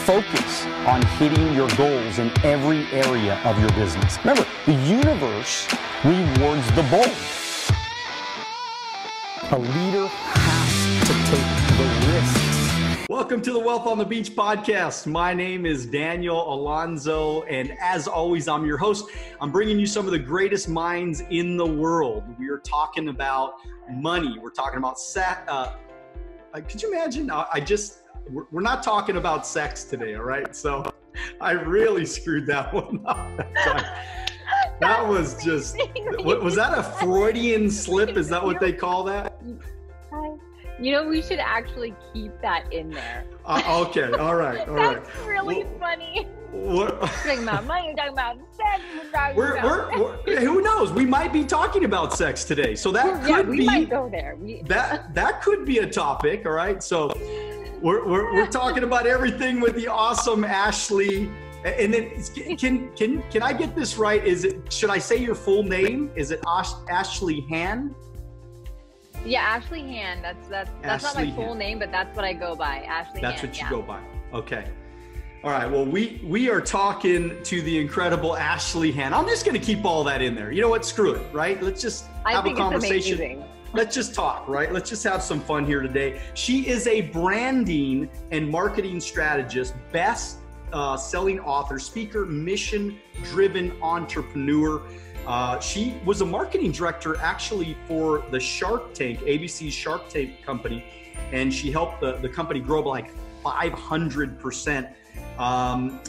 focus on hitting your goals in every area of your business. Remember, the universe rewards the bold. A leader has to take the risks. Welcome to the Wealth on the Beach podcast. My name is Daniel Alonzo, and as always, I'm your host. I'm bringing you some of the greatest minds in the world. We are talking about money. We're talking about sex. Could you imagine? We're not talking about sex today, all right? So I really screwed that one up that time. That was just, was that a Freudian slip? Is that what they call that? You know, we should actually keep that in there. Okay, all right. That's really funny. What? You're talking about money, you're talking about sex, you're talking about... Who knows? We might be talking about sex today. So that could we might go there. That could be a topic, all right? So we're talking about everything with the awesome Ashley. And then can I get this right? Should I say your full name? Is it Ashley Hann? Yeah, Ashley Hann. That's not my full name, but that's what I go by. Ashley Hann. That's what you go by. Okay. All right. Well, we are talking to the incredible Ashley Hann. I'm just going to keep all that in there. You know what? Screw it. Right? Let's just have a conversation. It's amazing. Let's just talk, right? Let's just have some fun here today. She is a branding and marketing strategist, best selling author, speaker, mission-driven entrepreneur. She was a marketing director actually for the Shark Tank, ABC's Shark Tank company, and she helped the company grow by like 500%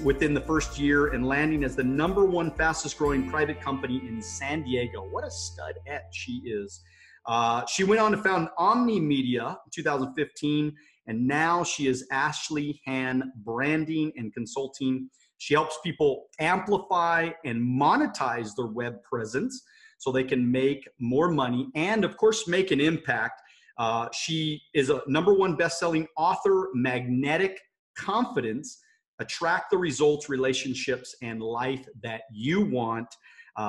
within the first year and landing as the #1 fastest growing private company in San Diego. What a studette she is. She went on to found Omni Media in 2015, and now she is Ashley Hann Branding and Consulting. She helps people amplify and monetize their web presence so they can make more money and, of course, make an impact. She is a #1 best-selling author, Magnetic Confidence, Attract the Results, Relationships, and Life That You Want.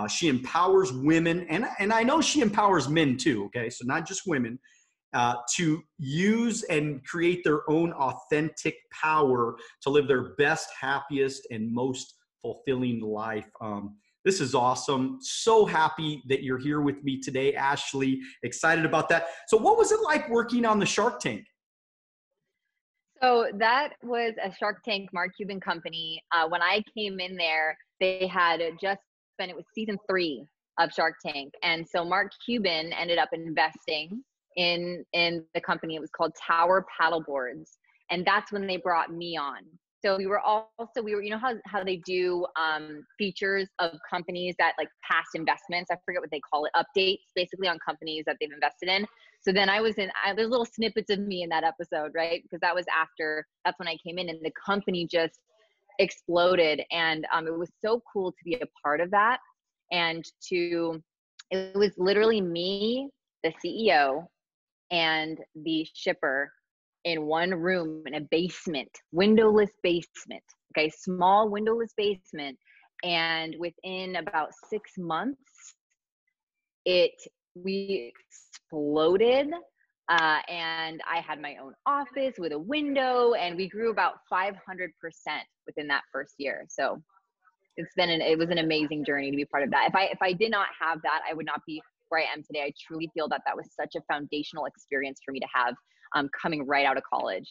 She empowers women, and I know she empowers men too, okay? So not just women, to use and create their own authentic power to live their best, happiest, and most fulfilling life. This is awesome. So happy that you're here with me today, Ashley. Excited about that. So what was it like working on the Shark Tank? So that was a Shark Tank, Mark Cuban company. When I came in there, they had just been, it was season 3 of Shark Tank. And so Mark Cuban ended up investing in the company. It was called Tower Paddleboards. And that's when they brought me on. So we were, you know how they do features of companies that like past investments, I forget what they call it, updates basically on companies that they've invested in. So then there's little snippets of me in that episode, right? Because that's when I came in and the company just exploded. And it was so cool to be a part of that. And it was literally me, the CEO, and the shipper in one room in a basement, windowless basement, okay, small windowless basement. And within about 6 months, we exploded. And I had my own office with a window, and we grew about 500% within that first year. So it was an amazing journey to be part of that. If I did not have that, I would not be where I am today. I truly feel that was such a foundational experience for me to have coming right out of college.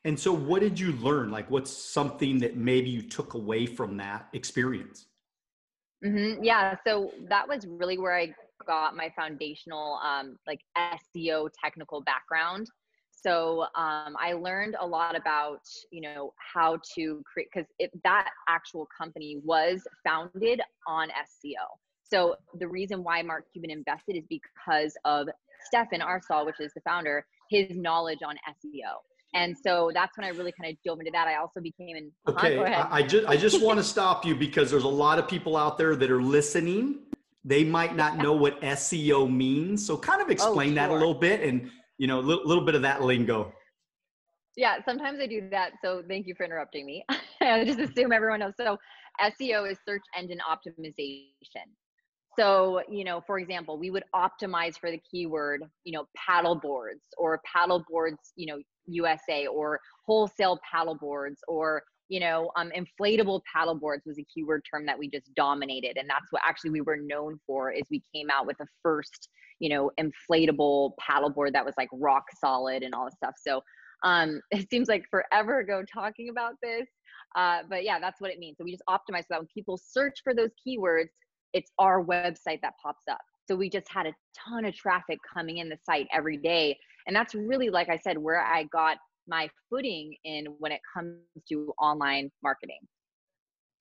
And so what did you learn? Like, what's something that maybe you took away from that experience? Yeah, so that was really where I got my foundational like SEO technical background. So I learned a lot about, you know, how to create, because that actual company was founded on SEO. So the reason why Mark Cuban invested is because of Stefan Arsal, which is the founder, his knowledge on SEO. And so that's when I really kind of dove into that. I also became an okay. I just want to stop you because there's a lot of people out there that are listening. They might not know what SEO means. So kind of explain that a little bit and, you know, a little bit of that lingo. Yeah, sometimes I do that. So thank you for interrupting me. I just assume everyone knows. So SEO is search engine optimization. So, you know, for example, we would optimize for the keyword, you know, paddle boards or paddle boards, you know, USA, or wholesale paddle boards, or, inflatable paddle boards was a keyword term that we just dominated. And that's what actually we were known for, is we came out with the first, inflatable paddleboard that was like rock solid and all this stuff. So it seems like forever ago talking about this. But yeah, that's what it means. So we just optimize so that when people search for those keywords, it's our website that pops up. So we just had a ton of traffic coming in the site every day. And that's really, like I said, where I got my footing in when it comes to online marketing.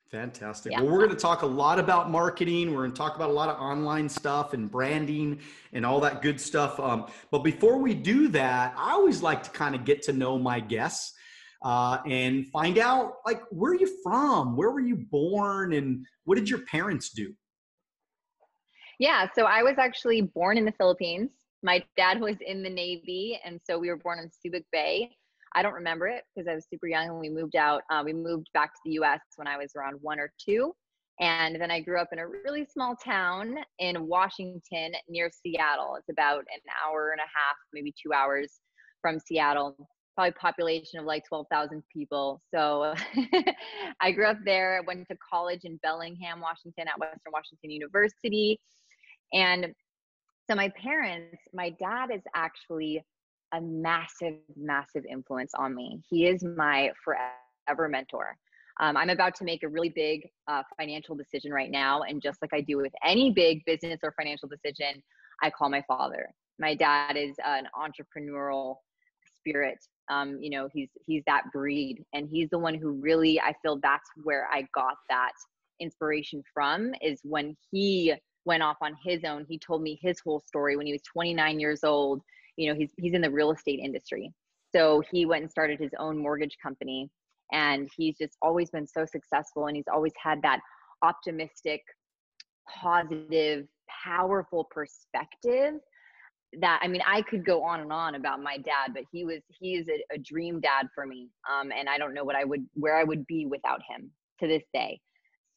Fantastic. Yeah. Well, we're going to talk a lot about marketing. We're going to talk about a lot of online stuff and branding and all that good stuff. But before we do that, I always like to kind of get to know my guests and find out, like, where are you from? Where were you born? And what did your parents do? Yeah, so I was actually born in the Philippines. My dad was in the Navy, and so we were born in Subic Bay. I don't remember it because I was super young when we moved out. We moved back to the US when I was around 1 or 2. And then I grew up in a really small town in Washington near Seattle. It's about an hour and a half, maybe 2 hours from Seattle. Probably population of like 12,000 people. So I grew up there. I went to college in Bellingham, Washington, at Western Washington University. And so my parents, my dad is actually a massive, massive influence on me. He is my forever mentor. I'm about to make a really big financial decision right now. And just like I do with any big business or financial decision, I call my father. My dad is an entrepreneurial spirit. He's that breed. And he's the one who really, I feel that's where I got that inspiration from, is when he went off on his own. He told me his whole story when he was 29 years old. He's in the real estate industry. So he went and started his own mortgage company, and he's just always been so successful. And he's always had that optimistic, positive, powerful perspective that, I mean, I could go on and on about my dad, but he is a dream dad for me. And I don't know where I would be without him to this day.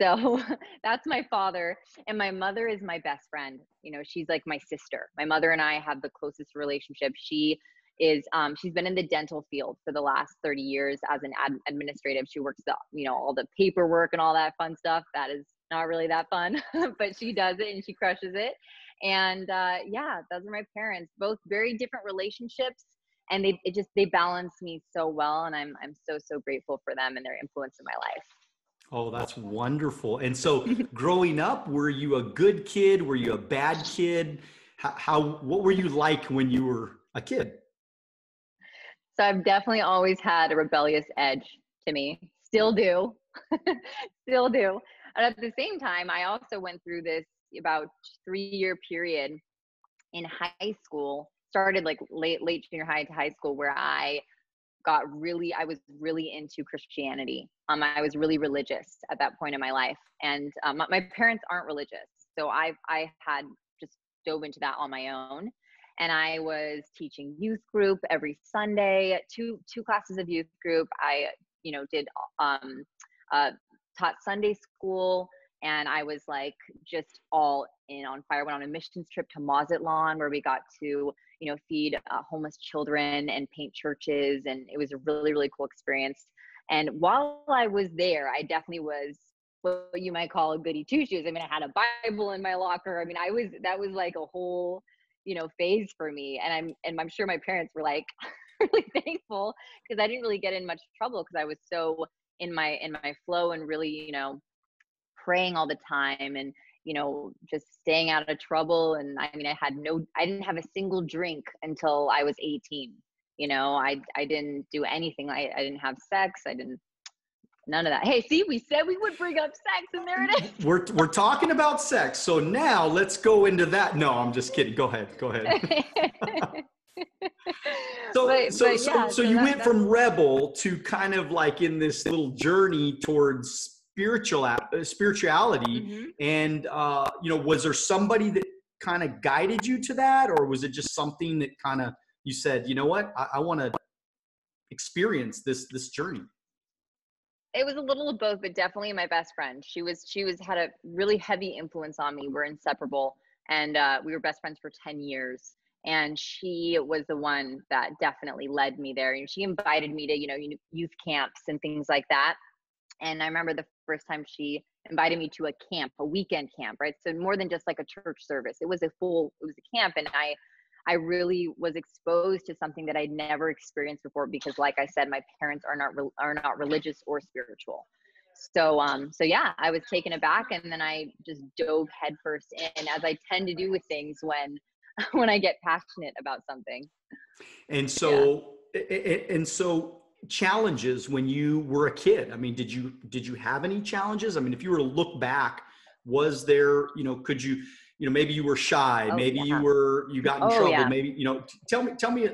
So that's my father. And my mother is my best friend. She's like my sister. My mother and I have the closest relationship. She's been in the dental field for the last 30 years as an administrative. She works all the paperwork and all that fun stuff. That is not really that fun, but she does it and she crushes it. And yeah, those are my parents, both very different relationships. And they balance me so well. And I'm so grateful for them and their influence in my life. Oh, that's wonderful. And so growing up, were you a good kid? Were you a bad kid? What were you like when you were a kid? So I've definitely always had a rebellious edge to me. Still do. Still do. And at the same time, I also went through this about 3-year period in high school, started like late junior high to high school, where I was really into Christianity. I was really religious at that point in my life. And my parents aren't religious. So I had just dove into that on my own. And I was teaching youth group every Sunday, two classes of youth group. I, did taught Sunday school, and I was like just all in on fire. Went on a missions trip to Mazatlan, where we got to, feed homeless children and paint churches. And it was a really, really cool experience. And while I was there, I definitely was what you might call a goody two shoes. I mean, I had a Bible in my locker. I mean, that was like a whole, phase for me. And I'm sure my parents were like really thankful, because I didn't really get in much trouble, because I was so in my flow and really, praying all the time and, just staying out of trouble. And I mean, I didn't have a single drink until I was 18. I didn't do anything. I didn't have sex. None of that. Hey, see, we said we would bring up sex, and there it is. We're talking about sex. So now let's go into that. No, I'm just kidding. Go ahead. So you went from rebel to kind of like in this little journey towards spirituality. Mm-hmm. And, was there somebody that kind of guided you to that? Or was it just something that kind of, you said, you know what, I want to experience this journey? It was a little of both, but definitely my best friend. She had a really heavy influence on me. We're inseparable, and we were best friends for 10 years. And she was the one that definitely led me there. And she invited me to, youth camps and things like that. And I remember the first time she invited me to a camp, a weekend camp, right? So more than just like a church service, it was a camp. And I really was exposed to something that I'd never experienced before, because like I said, my parents are not religious or spiritual. So yeah, I was taken aback, and then I just dove headfirst in, as I tend to do with things when I get passionate about something. And Yeah. so challenges when you were a kid. I mean, did you have any challenges? I mean, if you were to look back, was there, could you, maybe you were shy, Oh maybe yeah. you got in Oh trouble, yeah. maybe, tell me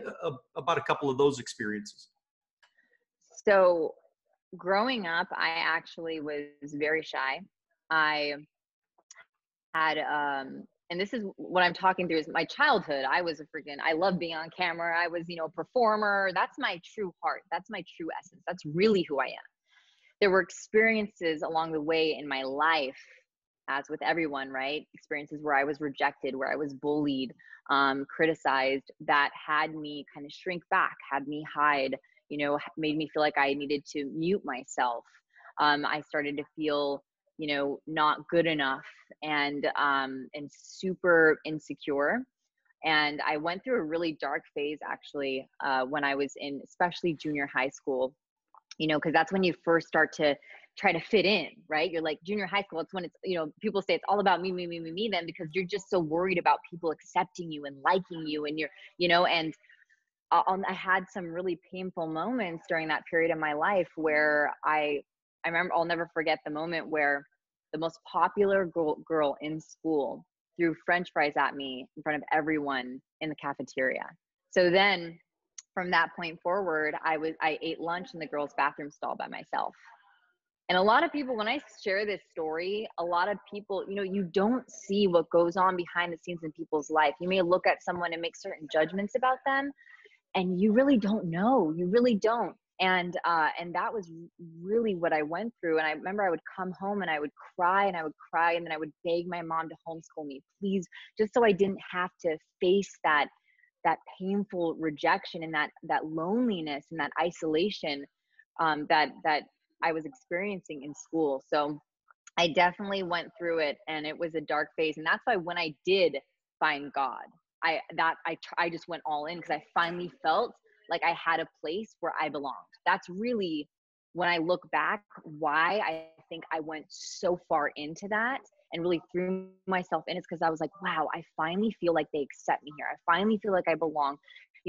about a couple of those experiences. So growing up, I actually was very shy. I had and this is what I'm talking through is my childhood. I love being on camera. I was, a performer. That's my true heart. That's my true essence. That's really who I am. There were experiences along the way in my life, as with everyone, right? Experiences where I was rejected, where I was bullied, criticized, that had me kind of shrink back, had me hide, made me feel like I needed to mute myself. I started to feel, not good enough, and super insecure. And I went through a really dark phase, actually, when I was in, especially junior high school, because that's when you first start to try to fit in, right? You're like junior high school. It's when it's, people say it's all about me, me, me, me, me, then, because you're just so worried about people accepting you and liking you. And and I had some really painful moments during that period of my life where I remember, I'll never forget the moment where the most popular girl in school threw French fries at me in front of everyone in the cafeteria. So then from that point forward, I ate lunch in the girls' bathroom stall by myself. And a lot of people, when I share this story, a lot of people, you don't see what goes on behind the scenes in people's life. You may look at someone and make certain judgments about them, and you really don't know. You really don't. And that was really what I went through. And I remember I would come home and I would cry and I would cry, and then I would beg my mom to homeschool me, please, just so I didn't have to face that painful rejection and that loneliness and that isolation that I was experiencing in school. So I definitely went through it, and it was a dark phase. And that's why when I did find God, I just went all in, because I finally felt like I had a place where I belonged. That's really, when I look back, why I think I went so far into that and really threw myself in. It's because I was like, wow, I finally feel like they accept me here. I finally feel like I belong.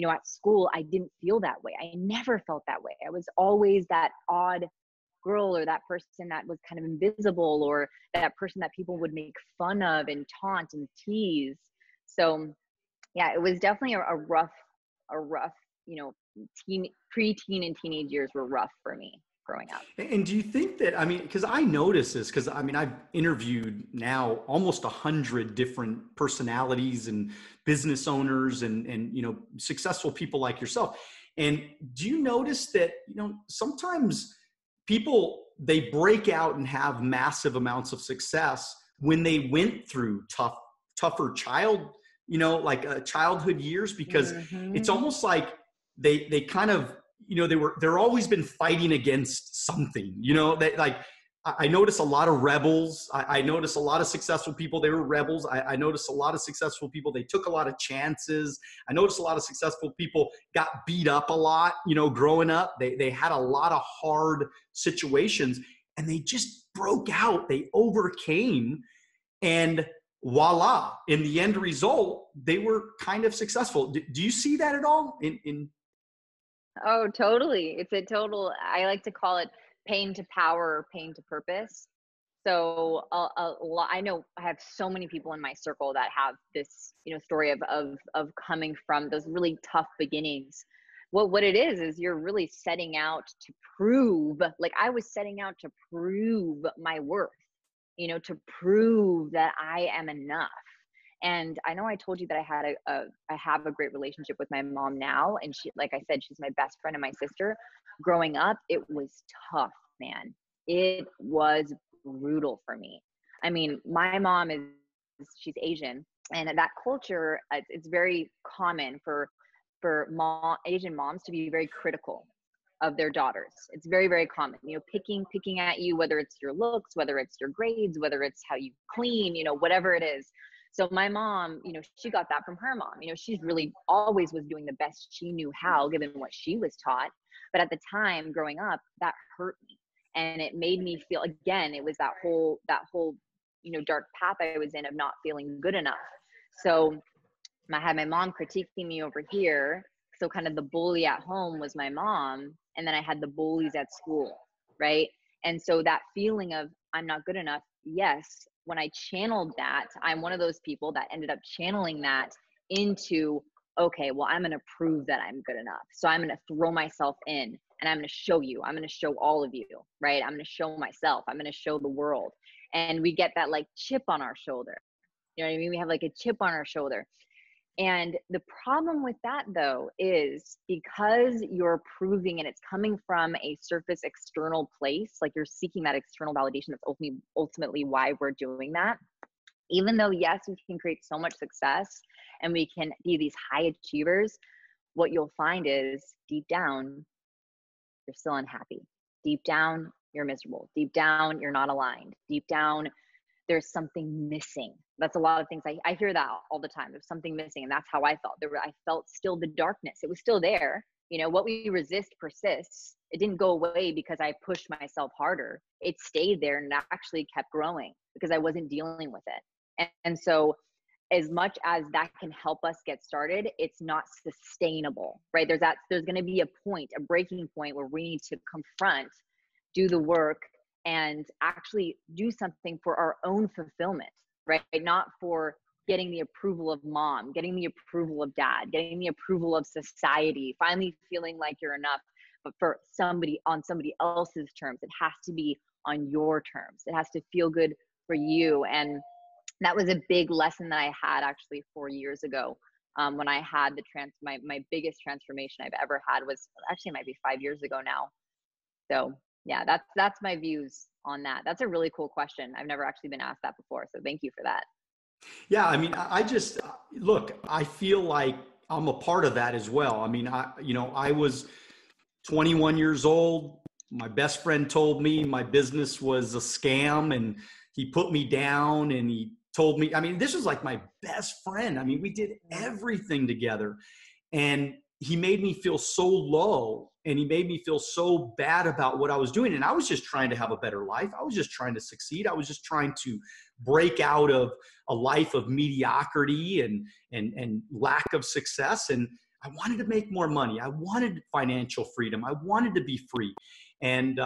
At school, I didn't feel that way. I never felt that way. I was always that odd girl, or that person that was kind of invisible, or that person that people would make fun of and taunt and tease. So yeah, it was definitely a rough, preteen and teenage years were rough for me growing up. And do you think that, I mean, because I notice this, because I mean, I've interviewed now almost 100 different personalities and business owners and successful people like yourself. And do you notice that, sometimes people, they break out and have massive amounts of success when they went through tougher childhood years, because it's almost like they kind of, they're always been fighting against something, I notice a lot of rebels. I notice a lot of successful people, they were rebels. I notice a lot of successful people, they took a lot of chances. I noticed a lot of successful people got beat up a lot, growing up. They had a lot of hard situations, and they just broke out. They overcame, and voila, in the end result, they were kind of successful. Do you see that at all in Oh, totally. It's a total, I like to call it pain to power or pain to purpose. So I know I have so many people in my circle that have this, story of coming from those really tough beginnings. What it is you're really setting out to prove, like I was setting out to prove my worth, to prove that I am enough. And I know I told you that I have a great relationship with my mom now. And she, like I said, she's my best friend and my sister. Growing up, it was tough, man. It was brutal for me. I mean, my mom she's Asian. And that culture, it's very common for Asian moms to be very critical of their daughters. It's very, very common, picking at you, whether it's your looks, whether it's your grades, whether it's how you clean, whatever it is. So my mom, she got that from her mom. She's really always was doing the best she knew how, given what she was taught. But at the time growing up, that hurt me. And it made me feel, again, it was that whole, dark path I was in of not feeling good enough. So I had my mom critiquing me over here. So kind of the bully at home was my mom. And then I had the bullies at school, right? And so that feeling of I'm not good enough, yes, when I channeled that, I'm one of those people that ended up channeling that into, okay, well, I'm going to prove that I'm good enough. So I'm going to throw myself in and I'm going to show you, I'm going to show all of you, right? I'm going to show myself, I'm going to show the world. And we get that like chip on our shoulder. You know what I mean? We have like a chip on our shoulder. And the problem with that though, is because you're proving and it's coming from a surface external place, like you're seeking that external validation. That's ultimately why we're doing that. Even though, yes, we can create so much success and we can be these high achievers, what you'll find is deep down, you're still unhappy. Deep down, you're miserable. Deep down, you're not aligned. Deep down, there's something missing. That's a lot of things. I hear that all the time. There's something missing. And that's how I felt. I felt still the darkness. It was still there. What we resist persists. It didn't go away because I pushed myself harder. It stayed there and it actually kept growing because I wasn't dealing with it. And so as much as that can help us get started, it's not sustainable, right? There's going to be a breaking point where we need to confront, do the work, and actually do something for our own fulfillment, right? Not for getting the approval of mom, getting the approval of dad, getting the approval of society, finally feeling like you're enough, but for somebody on somebody else's terms. It has to be on your terms. It has to feel good for you. And that was a big lesson that I had actually 4 years ago, when I had my biggest transformation I've ever had was actually, it might be 5 years ago now. So yeah, that's my views on that. That's a really cool question. I've never actually been asked that before. So thank you for that. Yeah. I mean, I just, look, I feel like I'm a part of that as well. I mean, I was 21 years old. My best friend told me my business was a scam and he put me down and he told me, I mean, this was like my best friend. I mean, we did everything together and he made me feel so low and he made me feel so bad about what I was doing. And I was just trying to have a better life. I was just trying to succeed. I was just trying to break out of a life of mediocrity and lack of success. And I wanted to make more money. I wanted financial freedom. I wanted to be free. And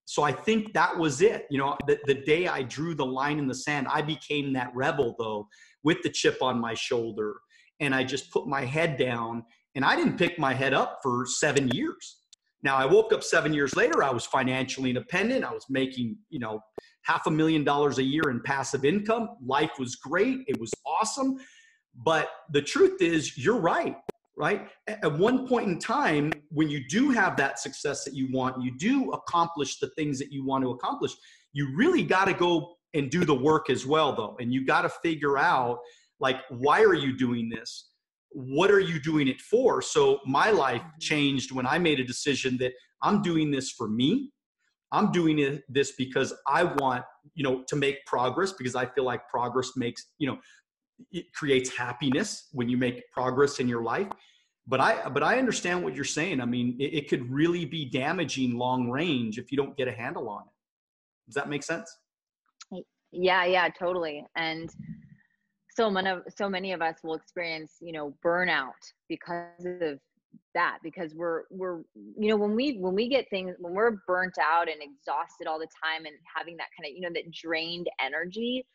so I think that was it. The day I drew the line in the sand, I became that rebel though, with the chip on my shoulder. And I just put my head down and I didn't pick my head up for 7 years. Now I woke up 7 years later, I was financially independent. I was making, $500,000 a year in passive income. Life was great. It was awesome. But the truth is you're right? At one point in time, when you do have that success that you want, you do accomplish the things that you want to accomplish. You really got to go and do the work as well though. And you got to figure out, like, why are you doing this? What are you doing it for? So my life changed when I made a decision that I'm doing this for me. I'm doing this because I want, to make progress, because I feel like progress makes, it creates happiness when you make progress in your life. But I understand what you're saying. I mean, it could really be damaging long range if you don't get a handle on it. Does that make sense? Yeah, totally. And so many of us will experience, burnout because of that, because we're when we get things, when we're burnt out and exhausted all the time and having that kind of, that drained energy,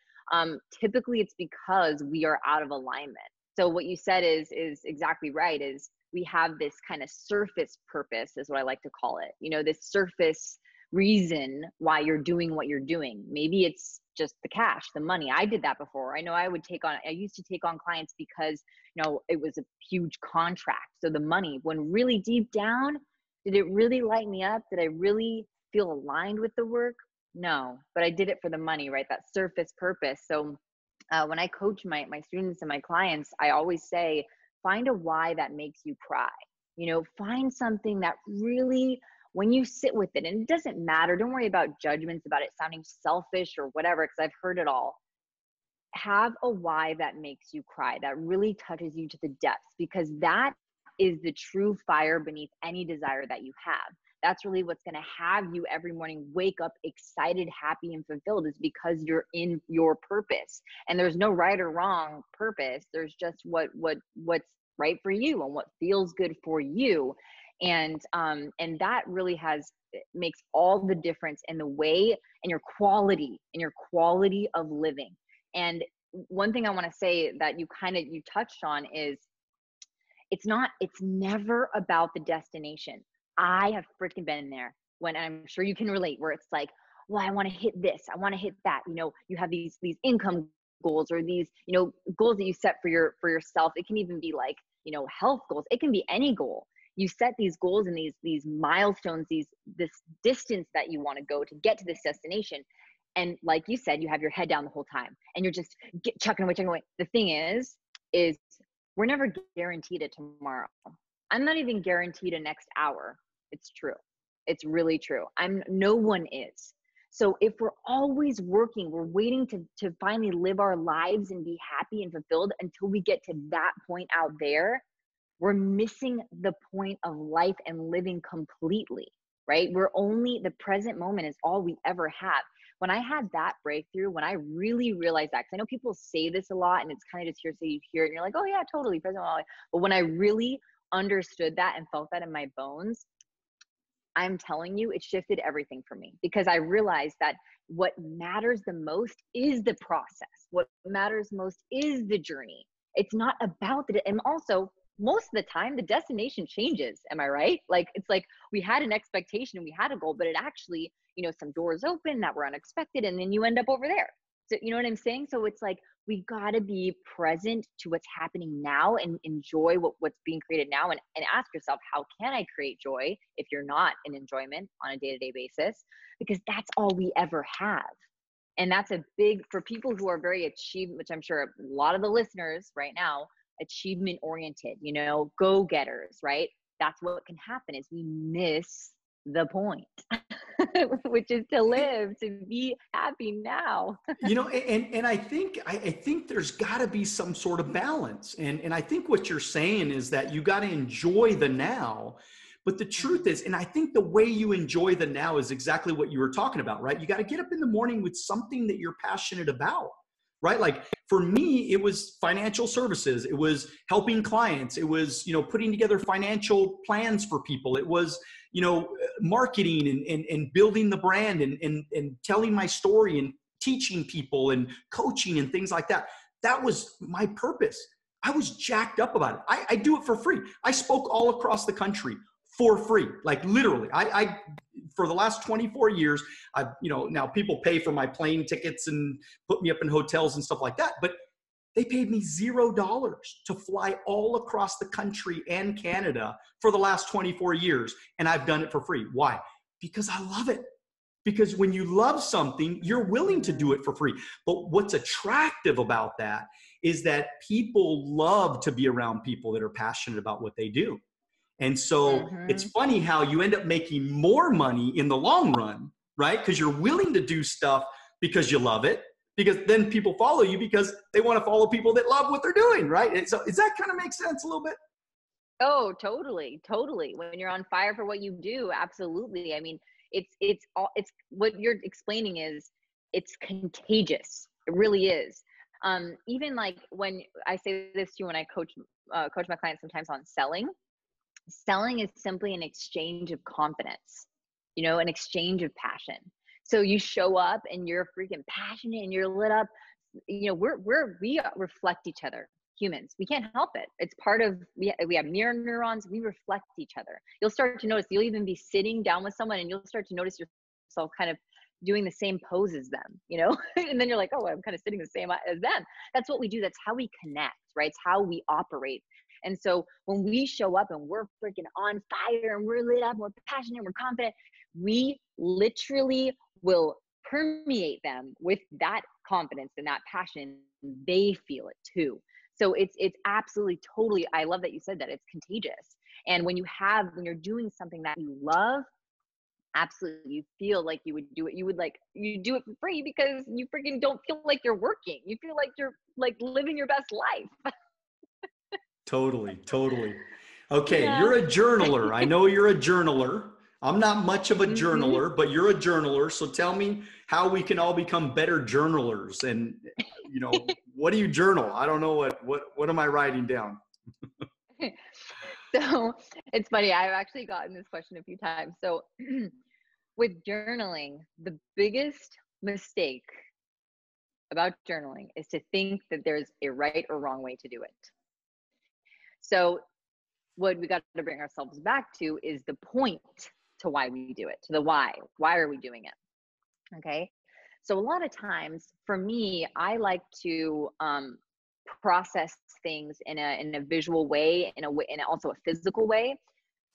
typically it's because we are out of alignment. So what you said is exactly right, is we have this kind of surface purpose, is what I like to call it, this surface reason why you're doing what you're doing. Maybe it's just the cash, the money. I did that before. I know I used to take on clients because, it was a huge contract. So the money, when really deep down, did it really light me up? Did I really feel aligned with the work? No, but I did it for the money, right? That surface purpose. So when I coach my students and my clients, I always say, find a why that makes you cry. Find something that really, when you sit with it, and it doesn't matter, don't worry about judgments about it sounding selfish or whatever, because I've heard it all. Have a why that makes you cry, that really touches you to the depths, because that is the true fire beneath any desire that you have. That's really what's going to have you every morning wake up excited, happy, and fulfilled, is because you're in your purpose. And there's no right or wrong purpose. There's just what's right for you and what feels good for you. And that really makes all the difference in the way and your quality of living. And one thing I want to say that you touched on is it's never about the destination. I have freaking been in there, when I'm sure you can relate, where it's like, well, I want to hit this, I want to hit that. You have these income goals, or these, goals that you set for yourself. It can even be like, health goals. It can be any goal. You set these goals and these milestones, this distance that you want to go to get to this destination. And like you said, you have your head down the whole time and you're just chucking away. The thing is we're never guaranteed a tomorrow. I'm not even guaranteed a next hour. It's true. It's really true. No one is. So if we're always working, we're waiting to finally live our lives and be happy and fulfilled until we get to that point out there, we're missing the point of life and living completely, right? The present moment is all we ever have. When I had that breakthrough, when I really realized that, because I know people say this a lot and it's kind of just hearsay, you hear it and you're like, oh yeah, totally, present moment. But when I really understood that and felt that in my bones, I'm telling you, it shifted everything for me, because I realized that what matters the most is the process. What matters most is the journey. It's not about and also most of the time the destination changes. Am I right? Like, it's like we had an expectation and we had a goal, but it actually, some doors open that were unexpected and then you end up over there. So you know what I'm saying? So it's like, we got to be present to what's happening now and enjoy what's being created now, and ask yourself, how can I create joy if you're not in enjoyment on a day-to-day basis? Because that's all we ever have. And that's a big, for people who are very achievement, which I'm sure a lot of the listeners right now, achievement oriented, go-getters, right? That's what can happen, is we miss the point, which is to live, to be happy now. And I think there's got to be some sort of balance. And I think what you're saying is that you got to enjoy the now. But the truth is, and I think the way you enjoy the now is exactly what you were talking about, right? You got to get up in the morning with something that you're passionate about, right? Like for me, it was financial services. It was helping clients. It was, putting together financial plans for people. It was, marketing and building the brand and telling my story and teaching people and coaching and things like that. That was my purpose. I was jacked up about it. I do it for free. I spoke all across the country for free, like literally. I for the last 24 years, now people pay for my plane tickets and put me up in hotels and stuff like that, but they paid me $0 to fly all across the country and Canada for the last 24 years. And I've done it for free. Why? Because I love it. Because when you love something, you're willing to do it for free. But what's attractive about that is that people love to be around people that are passionate about what they do. And so it's funny how you end up making more money in the long run, right? Because you're willing to do stuff because you love it. Because then people follow you because they want to follow people that love what they're doing, right? And so does that kind of make sense a little bit? Oh, totally. When you're on fire for what you do, absolutely. I mean, it's what you're explaining is it's contagious. It really is. Even like when I say this to you, when I coach my clients sometimes on selling is simply an exchange of confidence, an exchange of passion. So you show up and you're freaking passionate and you're lit up. We reflect each other, humans. We can't help it. It's part of, we have mirror neurons. We reflect each other. You'll start to notice, you'll even be sitting down with someone and you'll start to notice yourself kind of doing the same pose as them, and then you're like, oh, I'm kind of sitting the same as them. That's what we do. That's how we connect, right? It's how we operate. And so when we show up and we're freaking on fire and we're lit up, we're passionate, we're confident, we literally will permeate them with that confidence and that passion, they feel it too. So it's absolutely totally, I love that you said that, it's contagious. And when you're doing something that you love, absolutely, you feel like you would do it. You do it for free because you freaking don't feel like you're working. You feel like you're like living your best life. Totally, totally. Okay, Yeah. you're a journaler. I know you're a journaler. I'm not much of a journaler, but you're a journaler. So tell me how we can all become better journalers. And, what do you journal? I don't know what am I writing down? So it's funny. I've actually gotten this question a few times. So with journaling, the biggest mistake about journaling is to think that there's a right or wrong way to do it. So what we got to bring ourselves back to is the point to why we do it, to the why. Why are we doing it? Okay. So a lot of times for me, I like to process things in a visual way, in also a physical way.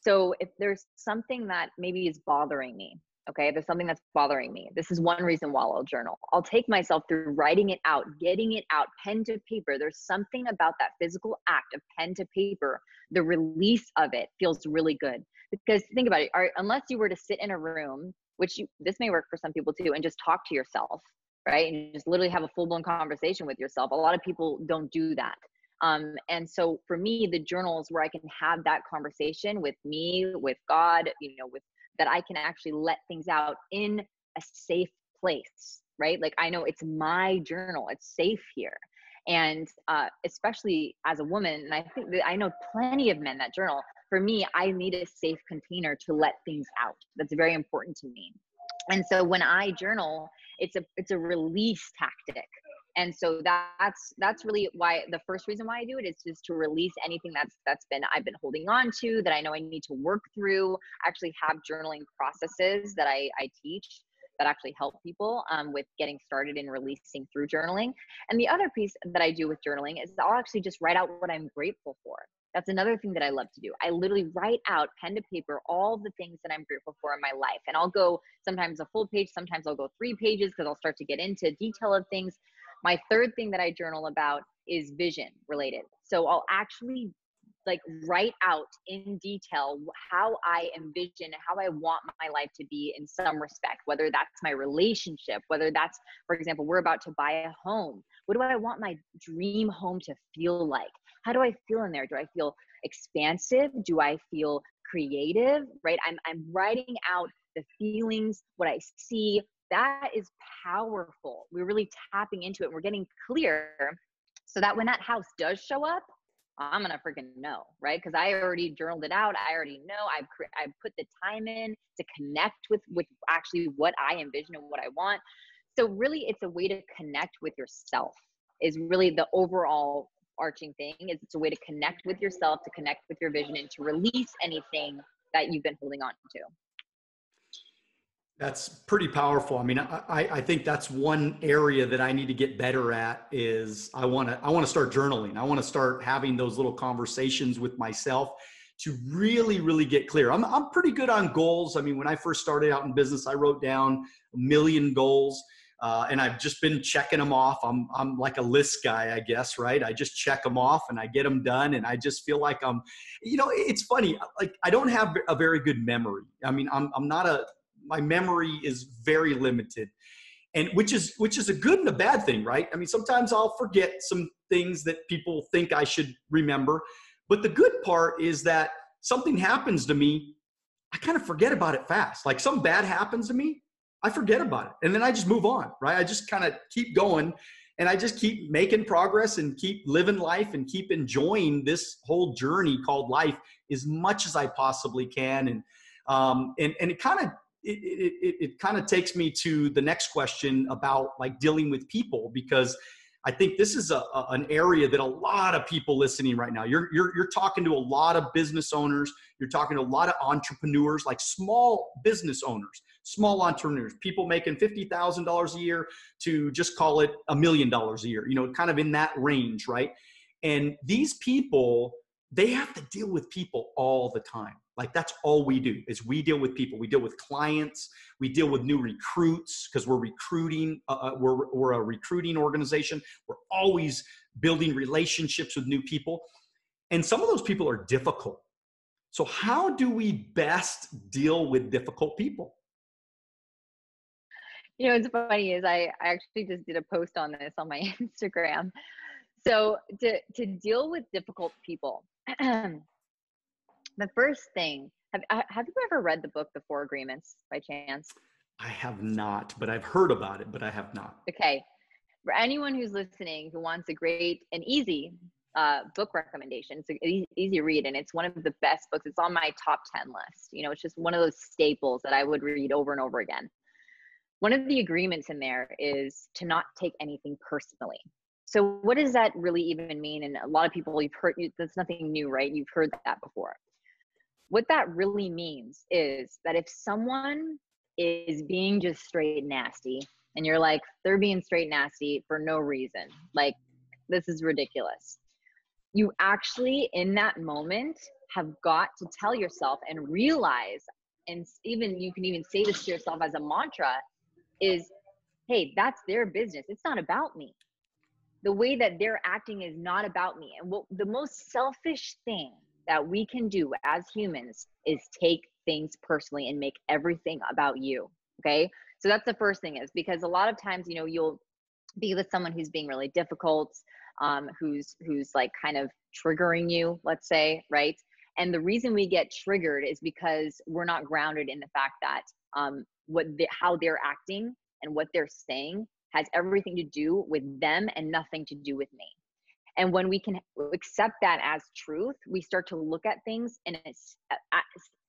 So if there's something that maybe is bothering me, okay, there's something that's bothering me. This is one reason why I'll journal. I'll take myself through writing it out, getting it out, pen to paper. There's something about that physical act of pen to paper. The release of it feels really good. Because think about it, unless you were to sit in a room, this may work for some people too, and just talk to yourself, right? And just literally have a full-blown conversation with yourself. A lot of people don't do that. And so for me, the journal is where I can have that conversation with me, with God, that I can actually let things out in a safe place, right? Like I know it's my journal, it's safe here. And especially as a woman, and I think that I know plenty of men that journal. For me, I need a safe container to let things out. That's very important to me. And so when I journal, it's a release tactic. And so that's really why, the first reason why I do it is just to release anything I've been holding on to, that I know I need to work through. I actually have journaling processes that I teach that actually help people with getting started in releasing through journaling. And the other piece that I do with journaling is I'll actually just write out what I'm grateful for. That's another thing that I love to do. I literally write out pen to paper all the things that I'm grateful for in my life. And I'll go sometimes a full page, sometimes I'll go 3 pages because I'll start to get into detail of things. My third thing that I journal about is vision related. So I'll actually write out in detail how I envision, how I want my life to be in some respect, whether that's my relationship, whether that's, for example, we're about to buy a home. What do I want my dream home to feel like? How do I feel in there? Do I feel expansive? Do I feel creative? Right? I'm writing out the feelings, what I see. That is powerful. We're really tapping into it. We're getting clear so that when that house does show up, I'm going to freaking know, right? Because I already journaled it out. I already know. I've put the time in to connect with actually what I envision and what I want. So really, it's a way to connect with yourself is really the overall arching thing. It's a way to connect with yourself, to connect with your vision, and to release anything that you've been holding on to. That's pretty powerful. I mean, I think that's one area that I need to get better at is I want to start journaling. I want to start having those little conversations with myself to really, really get clear. I'm pretty good on goals. I mean, when I first started out in business, I wrote down 1 million goals. And I've just been checking them off. I'm like a list guy, I guess, right? I just check them off and I get them done. And I just feel like it's funny. Like I don't have a very good memory. I mean, my memory is very limited, and which is a good and a bad thing, right? I mean, sometimes I'll forget some things that people think I should remember, but the good part is that something happens to me, I kind of forget about it fast. Like something bad happens to me, I forget about it, and then I just move on, right? I just kind of keep going, and I just keep making progress and keep living life and keep enjoying this whole journey called life as much as I possibly can, and it kind of takes me to the next question about like dealing with people, because I think this is an area that a lot of people listening right now, you're talking to a lot of business owners, you're talking to a lot of entrepreneurs, like small business owners, small entrepreneurs, people making $50,000 a year to just call it $1 million a year, kind of in that range, right? And these people, they have to deal with people all the time. Like that's all we do is we deal with people. We deal with clients. We deal with new recruits because we're recruiting. We're a recruiting organization. We're always building relationships with new people. And some of those people are difficult. So how do we best deal with difficult people? You know, what's funny is I actually just did a post on this on my Instagram. So to deal with difficult people, the first thing, have you ever read the book, The Four Agreements, by chance? I have not, but I've heard about it, but I have not. Okay. For anyone who's listening who wants a great and easy book recommendation, it's an easy read, and it's one of the best books. It's on my top 10 list. You know, it's just one of those staples that I would read over and over again. One of the agreements in there is to not take anything personally. So what does that really even mean? And a lot of people, you've heard, that's nothing new, right? You've heard that before. What that really means is that if someone is being just straight nasty, and you're like, they're being straight nasty for no reason, like, this is ridiculous. You actually, in that moment, have got to tell yourself and realize, and even you can even say this to yourself as a mantra, is, hey, that's their business. It's not about me. The way that they're acting is not about me. And what the most selfish thing that we can do as humans is take things personally and make everything about you. Okay. So that's the first thing, is because a lot of times, you know, you'll be with someone who's being really difficult, who's like kind of triggering you, let's say, right? And the reason we get triggered is because we're not grounded in the fact that how they're acting and what they're saying has everything to do with them and nothing to do with me. And when we can accept that as truth, we start to look at things in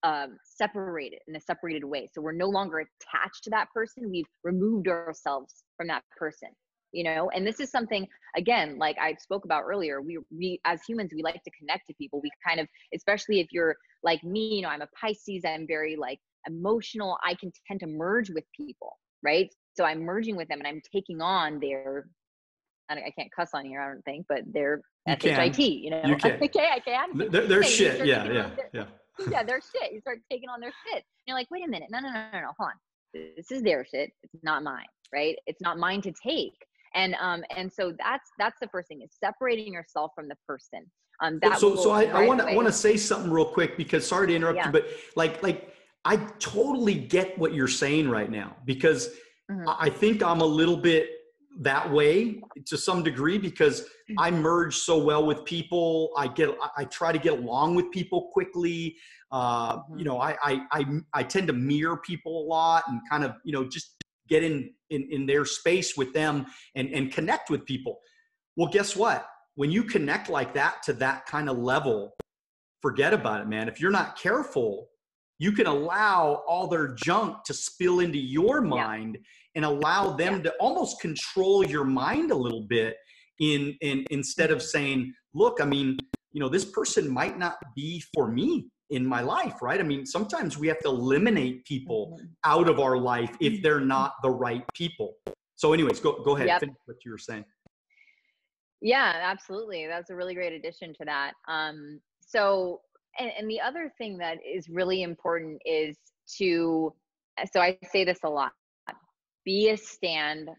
a separated way. So we're no longer attached to that person. We've removed ourselves from that person, you know? And this is something, again, like I spoke about earlier, we as humans, we like to connect to people. We kind of, especially if you're like me, you know, I'm a Pisces, I'm very like emotional. I can tend to merge with people, right? So I'm merging with them and I'm taking on their, I can't cuss on here, I don't think, but they're SHIT, you know? You can. Okay, I can. They're shit. Yeah. Yeah, their shit. You start taking on their shit. And you're like, wait a minute. No, hold on. This is their shit. It's not mine, right? It's not mine to take. And so that's the first thing, is separating yourself from the person. So I want to say something real quick, because sorry to interrupt you, but like I totally get what you're saying right now, because I think I'm a little bit that way to some degree, because I merge so well with people. I try to get along with people quickly. You know, I tend to mirror people a lot and kind of, you know, just get in their space with them and connect with people. Well, guess what? When you connect like that to that kind of level, forget about it, man. If you're not careful, you can allow all their junk to spill into your mind and allow them to almost control your mind a little bit instead of saying, look, I mean, you know, this person might not be for me in my life, right? I mean, sometimes we have to eliminate people out of our life if they're not the right people. So anyways, go ahead, finish what you were saying. Yeah, absolutely. That's a really great addition to that. So the other thing that is really important is so I say this a lot, be a stand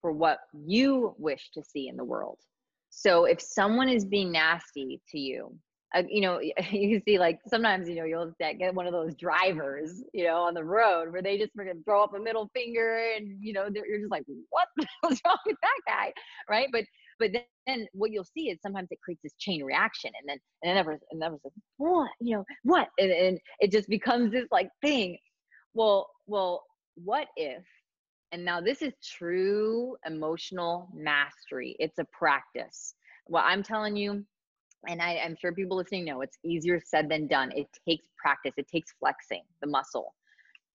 for what you wish to see in the world. So if someone is being nasty to you, you know, you see, like, sometimes, you know, you'll get one of those drivers, you know, on the road where they just freaking throw up a middle finger, and, you know, you're just like, what was wrong with that guy? Right. But then what you'll see is sometimes it creates this chain reaction, and then everyone's like, what, you know, what? And it just becomes this like thing. Well, what if, and now this is true emotional mastery. It's a practice. Well, I'm telling you, and I'm sure people listening know, it's easier said than done. It takes practice. It takes flexing the muscle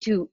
to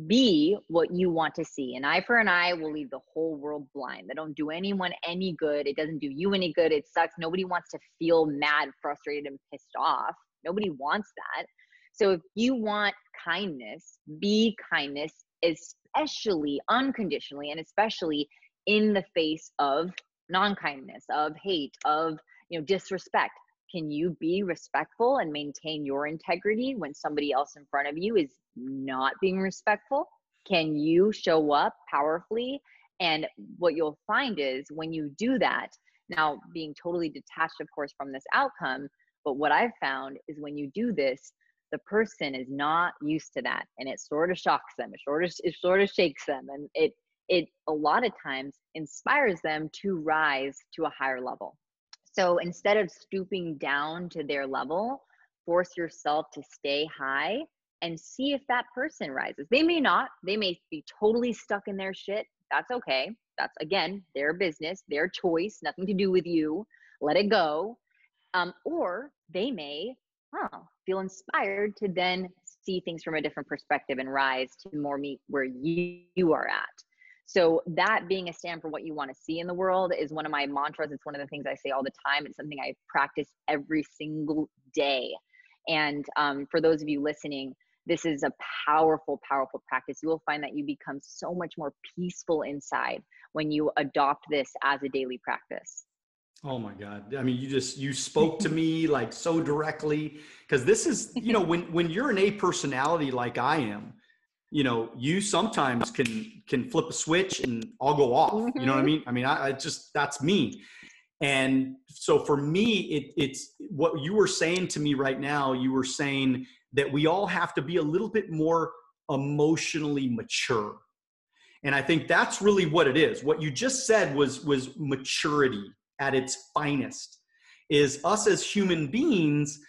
be what you want to see. An eye for an eye will leave the whole world blind. That don't do anyone any good. It doesn't do you any good. It sucks. Nobody wants to feel mad, frustrated, and pissed off. Nobody wants that. So if you want kindness, be kindness, especially unconditionally, and especially in the face of non-kindness, of hate, of, you know, disrespect. Can you be respectful and maintain your integrity when somebody else in front of you is not being respectful? Can you show up powerfully? And what you'll find is when you do that, now being totally detached, of course, from this outcome, but what I've found is when you do this, the person is not used to that, and it sort of shocks them. It sort of shakes them, and it a lot of times inspires them to rise to a higher level. So instead of stooping down to their level, force yourself to stay high and see if that person rises. They may not, they may be totally stuck in their shit. That's okay. That's, again, their business, their choice, nothing to do with you. Let it go. Or they may feel inspired to then see things from a different perspective and rise to more meet where you are at. So that being a stand for what you want to see in the world is one of my mantras. It's one of the things I say all the time. It's something I practice every single day. And for those of you listening, this is a powerful, powerful practice. You will find that you become so much more peaceful inside when you adopt this as a daily practice. Oh my God. I mean, you spoke to me like so directly, because this is, when you're an A personality like I am, you sometimes can flip a switch and I'll go off. Mm-hmm. You know what I mean? I mean, I just, that's me. And so for me, it's what you were saying to me right now. You were saying that we all have to be a little bit more emotionally mature. And I think that's really what it is. What you just said was maturity at its finest, is us as human beings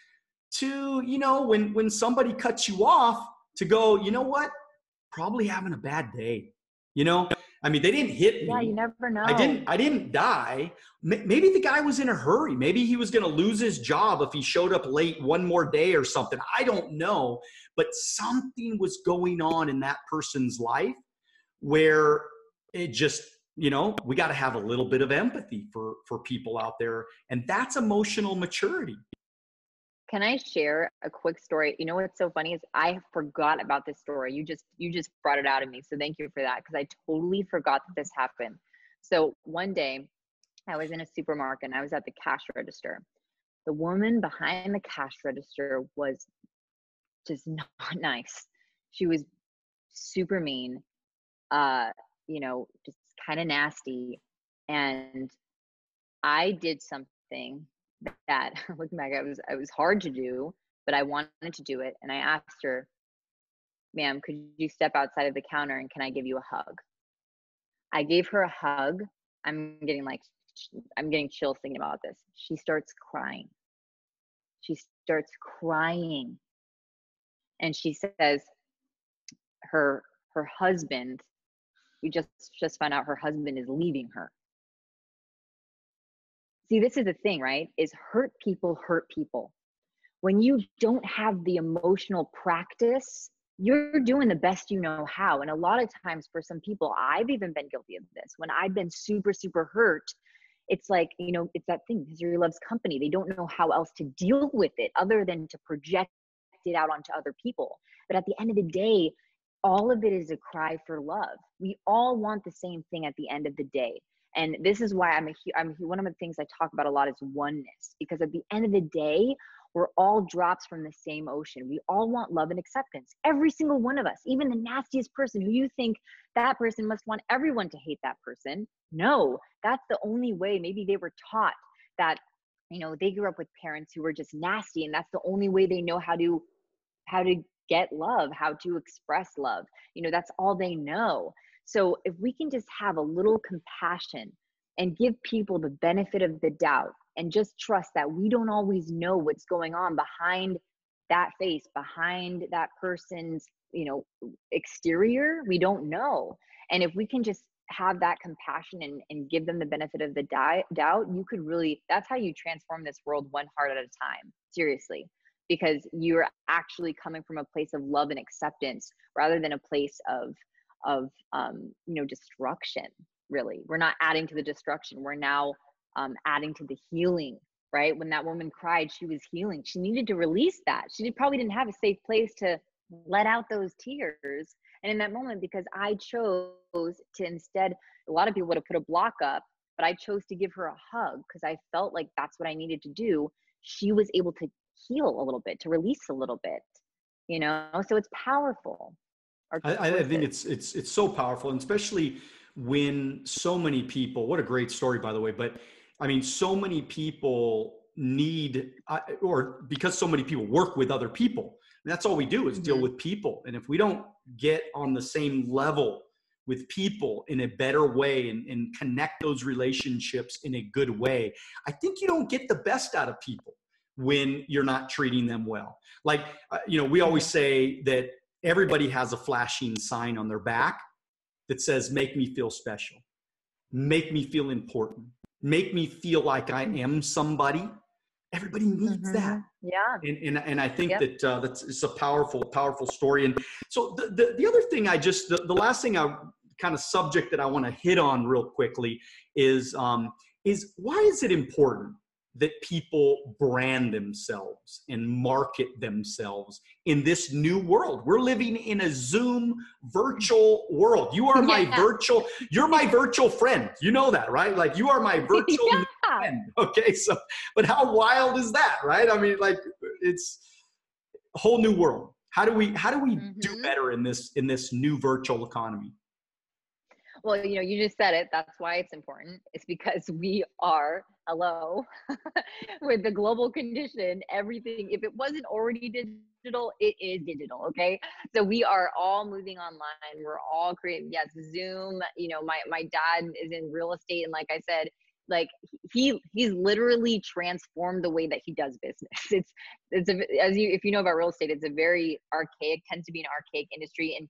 to, when somebody cuts you off, to go, you know what? Probably having a bad day. I mean, they didn't hit me. Yeah, you never know. I didn't die. Maybe the guy was in a hurry. Maybe he was going to lose his job if he showed up late one more day or something. I don't know. But something was going on in that person's life where it just, we got to have a little bit of empathy for people out there. And that's emotional maturity. Can I share a quick story? You know what's so funny is I forgot about this story. You just brought it out of me. So thank you for that, because I totally forgot that this happened. So one day I was in a supermarket and I was at the cash register. The woman behind the cash register was just not nice. She was super mean, just kind of nasty. And I did something that, looking back, it was hard to do, but I wanted to do it. And I asked her, ma'am, could you step outside of the counter and can I give you a hug? I gave her a hug. I'm getting chills thinking about this. She starts crying. And she says her husband, we just found out her husband is leaving her. See, this is the thing, right? Is hurt people hurt people. When you don't have the emotional practice, you're doing the best you know how. And a lot of times for some people, I've even been guilty of this. When I've been super, super hurt, it's like, it's that thing, misery loves company. They don't know how else to deal with it other than to project it out onto other people. But at the end of the day, all of it is a cry for love. We all want the same thing at the end of the day. And this is why I'm one of the things I talk about a lot is oneness, because at the end of the day, we're all drops from the same ocean. We all want love and acceptance. Every single one of us, even the nastiest person who you think that person must want everyone to hate that person. No, that's the only way. Maybe they were taught that, they grew up with parents who were just nasty, and that's the only way they know how to get love, how to express love. That's all they know. So if we can just have a little compassion and give people the benefit of the doubt and just trust that we don't always know what's going on behind that face, behind that person's, exterior, we don't know. And if we can just have that compassion and give them the benefit of the doubt, you could really, that's how you transform this world one heart at a time. Seriously. Because you're actually coming from a place of love and acceptance rather than a place of destruction. Really, we're not adding to the destruction. We're now adding to the healing, right? When that woman cried, she was healing. She needed to release that. She probably didn't have a safe place to let out those tears. And in that moment, because I chose to instead, a lot of people would have put a block up, but I chose to give her a hug because I felt like that's what I needed to do. she was able to heal a little bit, to release a little bit, you know? So it's powerful. I think it's so powerful, and especially when so many people, what a great story, by the way, but I mean, so many people need, or because so many people work with other people, and that's all we do is deal with people. And if we don't get on the same level with people in a better way and connect those relationships in a good way, I think you don't get the best out of people when you're not treating them well. Like, we always say that everybody has a flashing sign on their back that says, make me feel special, make me feel important, make me feel like I am somebody. Everybody needs that. Yeah. And I think that that's it's a powerful story. And so the other thing the last thing subject that I want to hit on real quickly is why is it important that people brand themselves and market themselves in this new world? We're living in a Zoom virtual world. You are my you're my virtual friend. You know that, right? Like, you are my virtual friend. Okay. So, but how wild is that, right? I mean, like, it's a whole new world. How do we do better in this new virtual economy? Well, you just said it. That's why it's important. It's because we are, with the global condition, everything, if it wasn't already digital, it is digital. Okay. So we are all moving online. We're all creating, Zoom. My dad is in real estate. And like I said, like he's literally transformed the way that he does business. If you know about real estate, it's a very tends to be an archaic industry and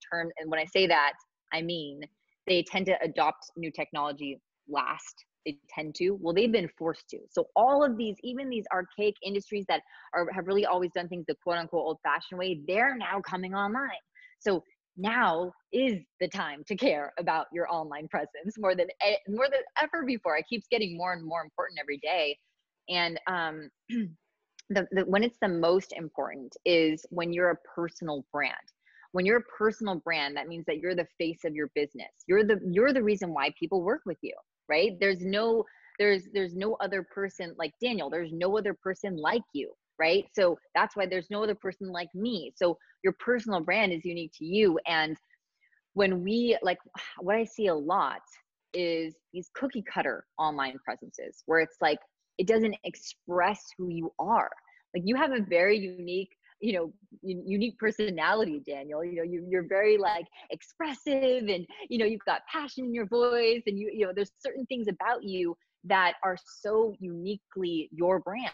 when I say that, I mean, they tend to adopt new technology last. They've been forced to. So all of these, even these archaic industries that have really always done things the quote unquote old fashioned way, they're now coming online. So now is the time to care about your online presence more than ever before. It keeps getting more and more important every day. And when it's the most important is when you're a personal brand. When you're a personal brand, that means that you're the face of your business. You're the reason why people work with you, right? There's no other person like Daniel. There's no other person like you, right? So that's why there's no other person like me. So your personal brand is unique to you. And when what I see a lot is these cookie cutter online presences where it's like, it doesn't express who you are. Like, you have a very unique personality, Daniel. You're very like expressive, and you've got passion in your voice, and there's certain things about you that are so uniquely your brand.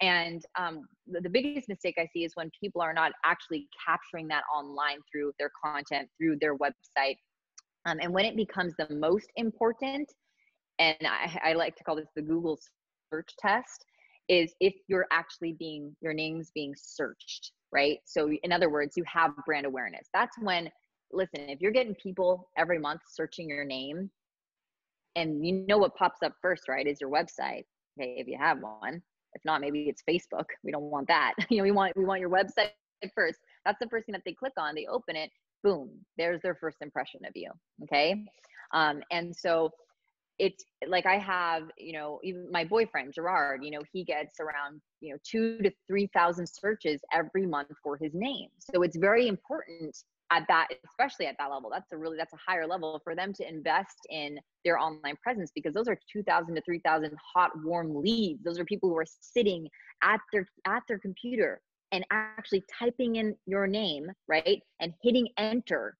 And the biggest mistake I see is when people are not actually capturing that online through their content, through their website. And when it becomes the most important, and I like to call this the Google search test, is if your name's being searched, right? So in other words, you have brand awareness. That's when, listen, if you're getting people every month searching your name, and what pops up first, right, is your website. Okay, if you have one. If not, maybe it's Facebook. We don't want that. We want your website first. That's the first thing that they click on. They open it, boom, there's their first impression of you. Okay. And so it's like, I have, even my boyfriend, Gerard, he gets around, 2,000 to 3,000 searches every month for his name. So it's very important especially at that level. That's a higher level for them to invest in their online presence, because those are 2,000 to 3,000 hot, warm leads. Those are people who are sitting at their computer and actually typing in your name, right? And hitting enter,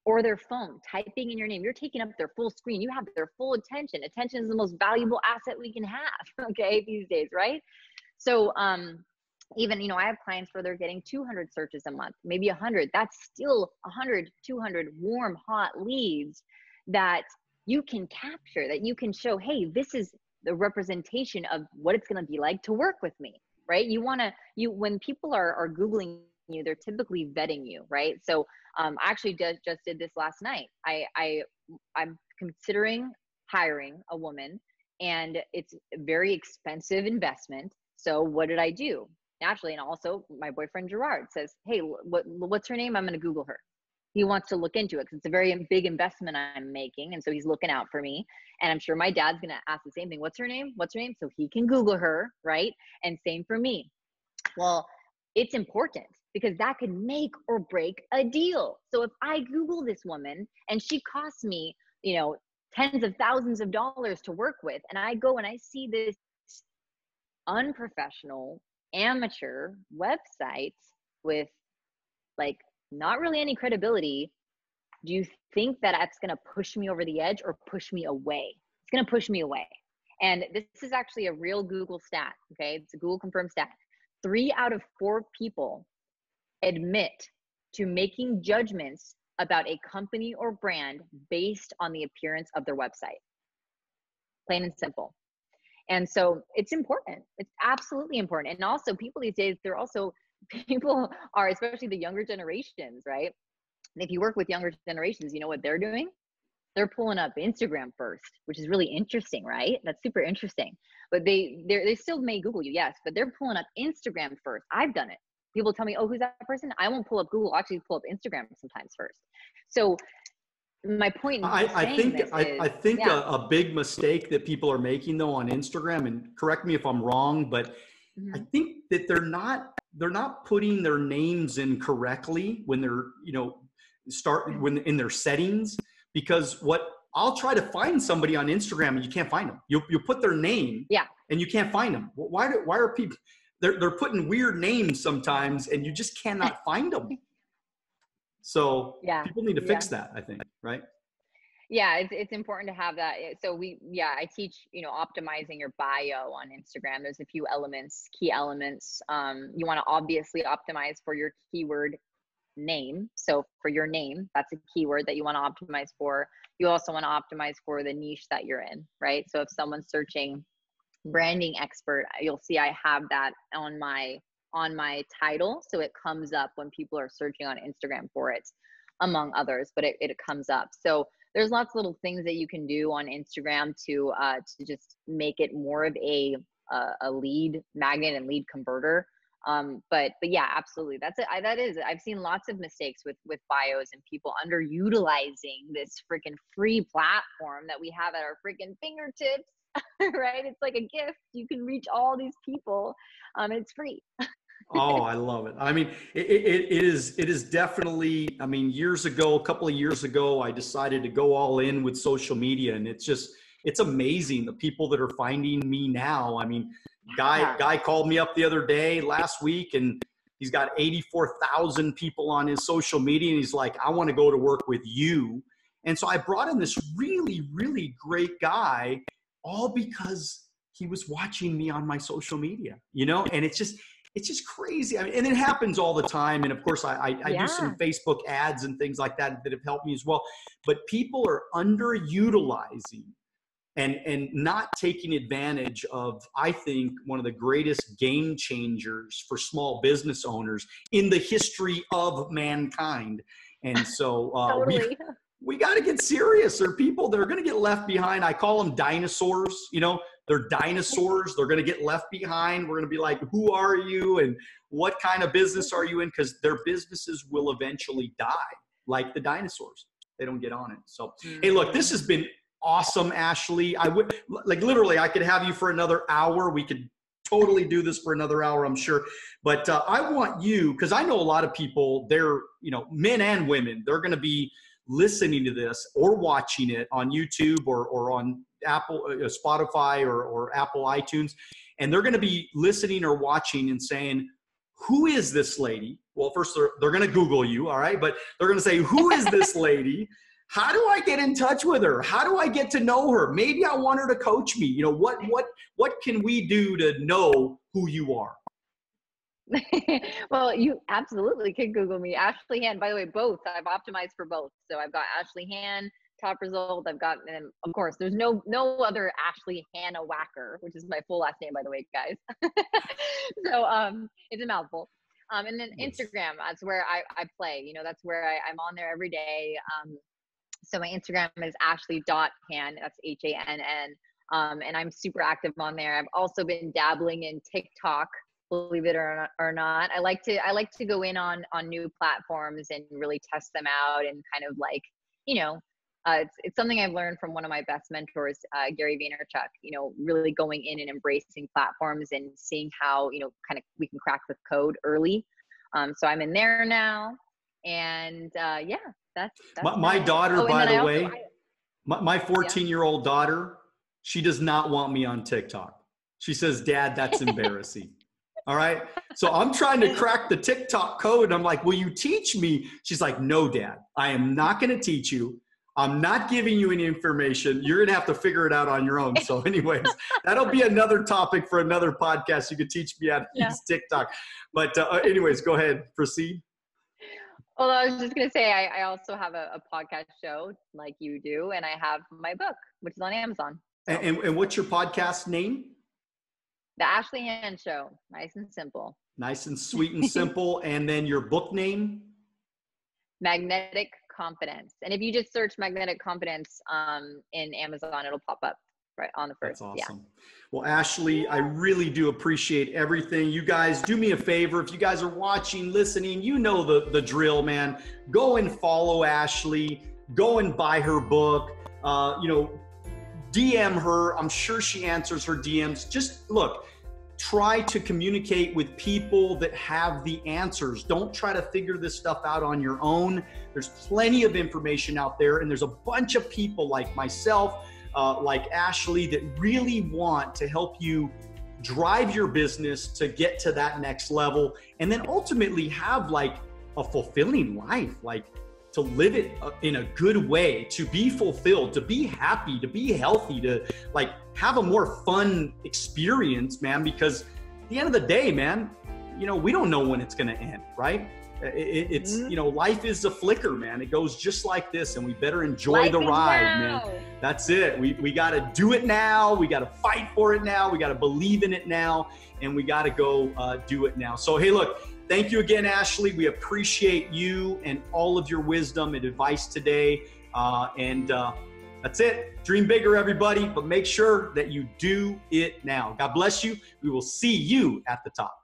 or their phone, typing in your name. You're taking up their full screen. You have their full attention. Attention is the most valuable asset we can have, okay, these days, right? So even, I have clients where they're getting 200 searches a month, maybe 100. That's still 100, 200 warm, hot leads that you can capture, that you can show, hey, this is the representation of what it's going to be like to work with me, right? When people are Googling you, they're typically vetting you, right? So I actually just did this last night. I'm considering hiring a woman, and it's a very expensive investment. So what did I do? Naturally, and also my boyfriend Gerard says, hey, what's her name? I'm going to Google her. he wants to look into it because it's a very big investment I'm making. And so he's looking out for me. And I'm sure my dad's going to ask the same thing. What's her name? What's her name? So he can Google her, right? And same for me. Well, it's important because that could make or break a deal. So if I Google this woman and she costs me, tens of thousands of dollars to work with, and I go and I see this unprofessional amateur website with like not really any credibility, do you think that that's going to push me over the edge or push me away? It's going to push me away. And this is actually a real Google stat. Okay. It's a Google confirmed stat. 3 out of 4 people admit to making judgments about a company or brand based on the appearance of their website. Plain and simple. And so it's important. It's absolutely important. And also people these days, people are, especially the younger generations, right? If you work with younger generations, you know what they're doing? They're pulling up Instagram first, which is really interesting, right? That's super interesting. But they still may Google you, yes, but they're pulling up Instagram first. I've done it. People tell me, oh, who's that person? I won't pull up Google. I'll actually pull up Instagram sometimes first. So my point I think a big mistake that people are making though on Instagram, and correct me if I'm wrong, but I think that they're not putting their names in correctly when they're, when in their settings, because I'll try to find somebody on Instagram and you can't find them. You put their name and you can't find them. Why are people, they're putting weird names sometimes and you just cannot find them. So people need to fix that, I think, right? Yeah, it's important to have that. So I teach, optimizing your bio on Instagram. There's a few key elements. You want to obviously optimize for your keyword name. So for your name, that's a keyword that you want to optimize for. You also want to optimize for the niche that you're in, right? So if someone's searching branding expert, you'll see I have that on my title. So it comes up when people are searching on Instagram for it, among others, but it comes up. So there's lots of little things that you can do on Instagram to just make it more of a lead magnet and lead converter. But yeah, absolutely. I've seen lots of mistakes with bios and people underutilizing this freaking free platform that we have at our freaking fingertips, right? It's like a gift. You can reach all these people. And it's free. Oh, I love it. I mean, it is definitely, I mean, a couple of years ago, I decided to go all in with social media, and it's amazing the people that are finding me now. I mean, guy called me up the other day last week, and he's got 84,000 people on his social media. And he's like, I want to go to work with you. And so I brought in this really, really great guy, all because he was watching me on my social media, and it's just crazy. I mean, and it happens all the time. And of course I do some Facebook ads and things like that have helped me as well. But people are underutilizing and not taking advantage of, I think, one of the greatest game changers for small business owners in the history of mankind. And so totally. we got to get serious. There are people that are going to get left behind. I call them dinosaurs. They're dinosaurs. They're going to get left behind. We're going to be like, who are you? And what kind of business are you in? Because their businesses will eventually die like the dinosaurs. They don't get on it. So, hey, look, this has been awesome, Ashley. I would literally, I could have you for another hour. We could totally do this for another hour, I'm sure. But I want you, because I know a lot of people, they're, men and women, they're going to be listening to this or watching it on YouTube or on Apple, Spotify or Apple iTunes. And they're going to be listening or watching and saying, who is this lady? Well, first they're going to Google you. All right. But they're going to say, who is this lady? How do I get in touch with her? How do I get to know her? Maybe I want her to coach me. What can we do to know who you are? Well, you absolutely can Google me. Ashley Hann, by the way, both. I've optimized for both. So I've got Ashley Hann, top result. I've got, and of course, there's no other Ashley Hannah Wacker, which is my full last name, by the way, guys. So it's a mouthful. And then Instagram, that's where I play. That's where I'm on there every day. So my Instagram is ashley.hann. That's Hann. And I'm super active on there. I've also been dabbling in TikTok believe it or not. I like to go in on new platforms and really test them out and kind of like, it's something I've learned from one of my best mentors, Gary Vaynerchuk, really going in and embracing platforms and seeing how, kind of we can crack the code early. So I'm in there now. And yeah, that's my daughter, by the way, my 14-year-old yeah. daughter, she does not want me on TikTok. She says, Dad, that's embarrassing. All right. So I'm trying to crack the TikTok code. I'm like, will you teach me? She's like, no, Dad, I am not going to teach you. I'm not giving you any information. You're going to have to figure it out on your own. So anyways, that'll be another topic for another podcast. You could teach me how to use TikTok. But anyways, go ahead, proceed. Well, I was just going to say, I also have a podcast show like you do, and I have my book, which is on Amazon. So. And what's your podcast name? The Ashley Hann Show. Nice and simple. Nice and sweet and simple. And then your book name? Magnetic Confidence. And if you just search Magnetic Confidence in Amazon, it'll pop up right on the first. That's awesome. Yeah. Well, Ashley, I really do appreciate everything. You guys do me a favor. If you guys are watching, listening, you know the drill, man. Go and follow Ashley. Go and buy her book. DM her. I'm sure she answers her DMs. Just look, try to communicate with people that have the answers. Don't try to figure this stuff out on your own. There's plenty of information out there, and there's a bunch of people like myself, like Ashley, that really want to help you drive your business to get to that next level, and then ultimately have like a fulfilling life, like to live it in a good way, to be fulfilled, to be happy, to be healthy, to like have a more fun experience, man. Because at the end of the day, man, we don't know when it's going to end, right? It's life is a flicker, man. It goes just like this, and we better enjoy the ride, man. That's it. We got to do it now. We got to fight for it now. We got to believe in it now, and we got to go do it now. So, hey, look, thank you again, Ashley. We appreciate you and all of your wisdom and advice today. That's it. Dream bigger, everybody, but make sure that you do it now. God bless you. We will see you at the top.